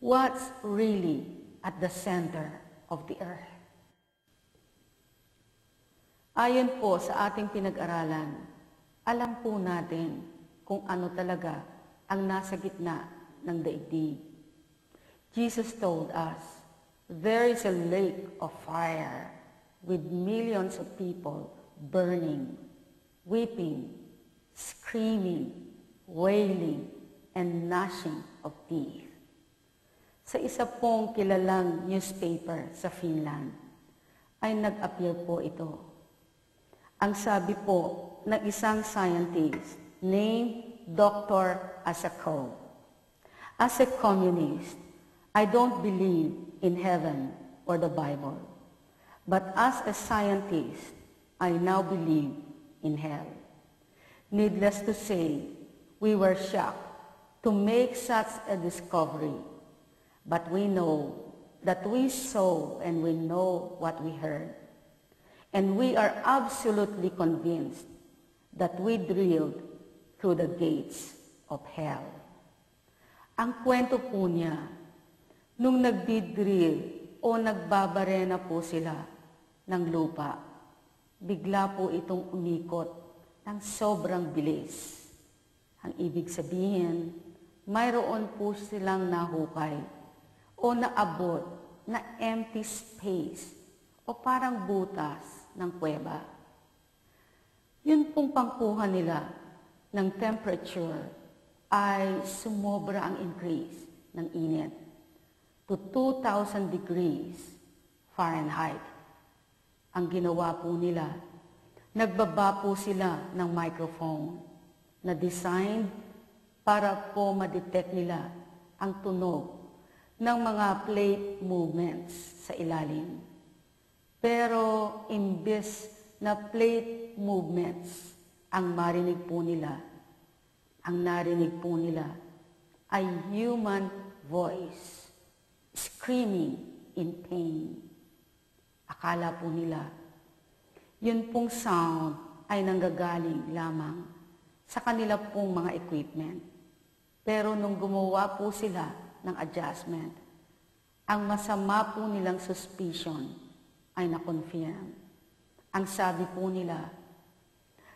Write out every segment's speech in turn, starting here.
what's really at the center of the earth. Ayon po sa ating pinag-aralan, alam po natin kung ano talaga ang nasa gitna ng daigdig. Jesus told us, there is a lake of fire with millions of people burning, weeping, screaming, wailing, and gnashing of teeth. Sa isa pong kilalang newspaper sa Finland, ay nag-appear po ito. Ang sabi po ng isang scientist named Dr. Asakov, as a communist, I don't believe in heaven or the Bible. But as a scientist, I now believe in hell. Needless to say, we were shocked to make such a discovery. But we know that we saw and we know what we heard. And we are absolutely convinced that we drilled through the gates of hell. Ang kwento po niya, nung nagdidrill o nagbabarena po sila ng lupa, bigla po itong umikot ng sobrang bilis. Ang ibig sabihin, mayroon po silang nahukay o naabot na empty space o parang butas ng kuweba. Yun pong pangkuha nila ng temperature ay sumobra ang increase ng init to 2,000 degrees Fahrenheit. Ang ginawa po nila, nagbaba po sila ng microphone na designed para po ma-detect nila ang tunog ng mga plate movements sa ilalim. Pero imbes na plate movements ang marinig po nila, ang narinig po nila ay human voice, screaming in pain. Akala po nila, yun pong sound ay nanggagaling lamang sa kanila pong mga equipment. Pero nung gumawa po sila ng adjustment, ang masama po nilang suspicion ay na-confirm. Ang sabi po nila,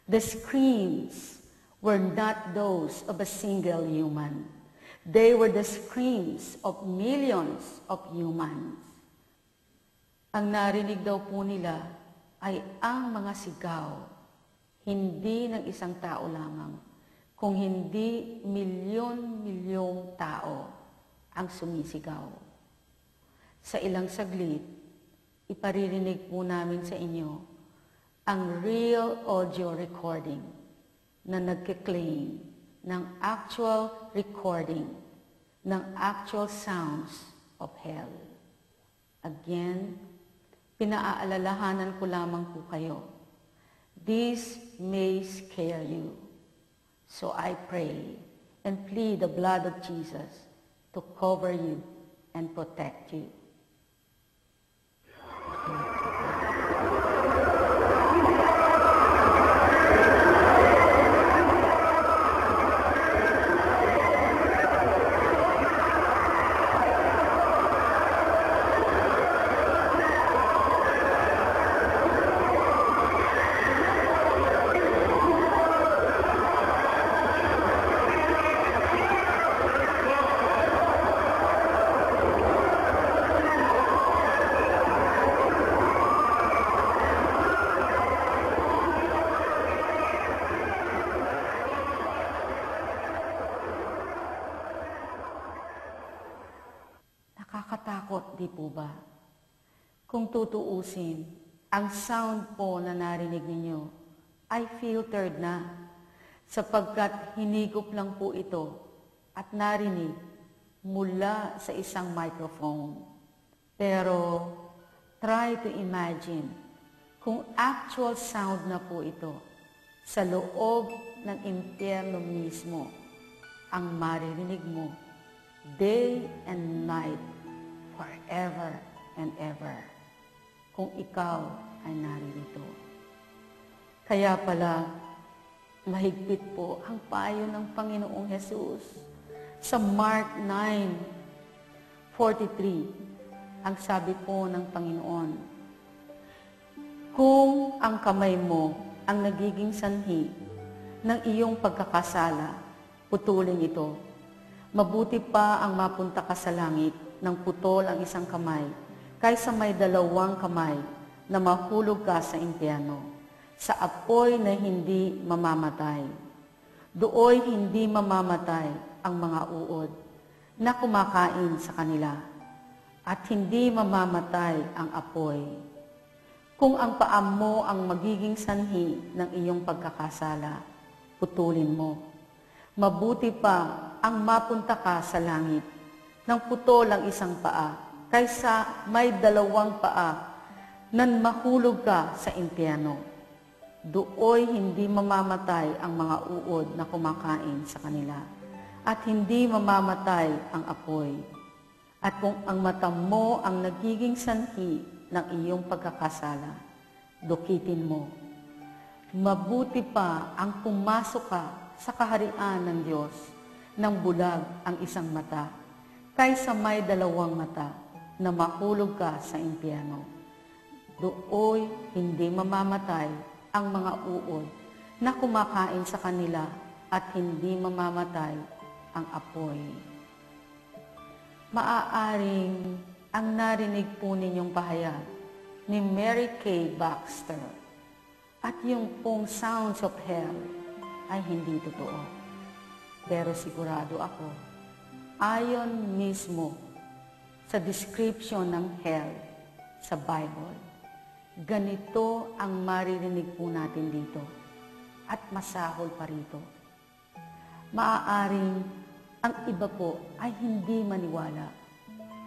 the screams were not those of a single human. They were the screams of millions of humans. Ang narinig daw po nila ay ang mga sigaw, hindi ng isang tao lamang, kung hindi milyon-milyong tao ang sumisigaw. Sa ilang saglit, iparirinig po namin sa inyo ang real audio recording na nagkiklaim ng actual recording ng actual sounds of hell. Again, pinaaalalahanan ko lamang po kayo. This may scare you. So I pray and plead the blood of Jesus to cover you and protect you. Nakakatakot, di po ba? Kung tutuusin, ang sound po na narinig ninyo ay filtered na sapagkat hinigop lang po ito at narinig mula sa isang microphone. Pero try to imagine kung actual sound na po ito sa loob ng impyerno mismo ang maririnig mo day and night forever and ever kung ikaw ay naririto. Kaya pala, mahigpit po ang payo ng Panginoong Hesus sa Mark 9. 43, ang sabi po ng Panginoon, kung ang kamay mo ang nagiging sanhi ng iyong pagkakasala, putulin ito. Mabuti pa ang mapunta ka sa langit ng putol ang isang kamay, kaysa may 2 kamay na mahulog ka sa impyerno, sa apoy na hindi mamamatay. Dooy hindi mamamatay ang mga uod na kumakain sa kanila, at hindi mamamatay ang apoy. Kung ang paa mo ang magiging sanhi ng iyong pagkakasala, putulin mo. Mabuti pa ang mapunta ka sa langit ng putol ang isang paa, kaysa may 2 paa na mahulog ka sa impyerno. Dooy hindi mamamatay ang mga uod na kumakain sa kanila, at hindi mamamatay ang apoy. At kung ang mata mo ang nagiging sanhi ng iyong pagkakasala, dukitin mo. Mabuti pa ang pumasok ka sa kaharian ng Diyos ng bulag ang isang mata, kaysa may 2 mata na mahulog ka sa impyerno. Dooy hindi mamamatay ang mga uod na kumakain sa kanila, at hindi mamamatay ang apoy. Maaaring ang narinig po ninyong pahayag ni Mary Kay Baxter at yung pong sounds of hell ay hindi totoo. Pero sigurado ako, ayon mismo sa description ng hell sa Bible, ganito ang maririnig po natin dito, at masahol pa rito. Maaaring ang iba po ay hindi maniwala,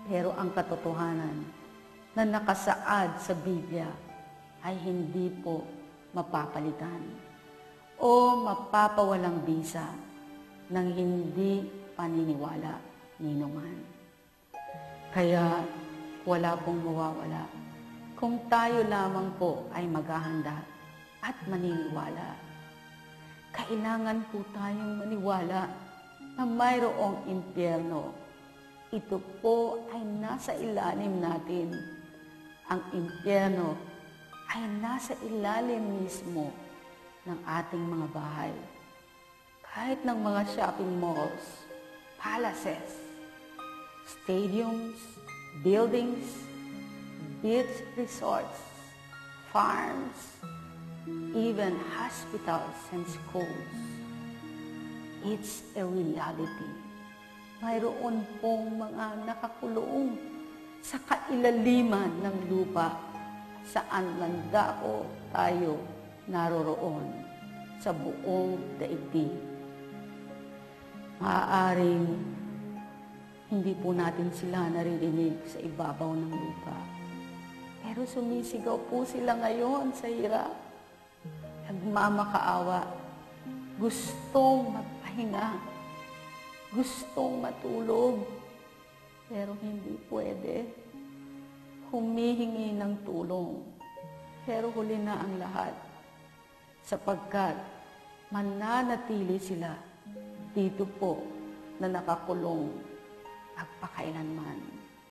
pero ang katotohanan na nakasaad sa Biblia ay hindi po mapapalitan o mapapawalang bisa ng hindi paniniwala ninuman. Kaya wala pong mawawala kung tayo lamang po ay maghahanda at maniniwala. Kailangan po tayong maniwala na mayroong impyerno. Ito po ay nasa ilalim natin. Ang impyerno ay nasa ilalim mismo ng ating mga bahay. Kahit ng mga shopping malls, palaces, stadiums, buildings, beach resorts, farms, even hospitals and schools. It's a reality. Mayroon pong mga nakakulong sa kailaliman ng lupa, saan man dako tayo naroroon sa buong daigdig. Maaaring hindi po natin sila naririnig sa ibabaw ng lupa, pero sumisigaw po sila ngayon sa hirap. Nagmamakaawa, gustong magpahinga, gustong matulog, pero hindi pwede. Humihingi ng tulong, pero huli na ang lahat, sapagkat mananatili sila dito po na nakakulong magpakailanman.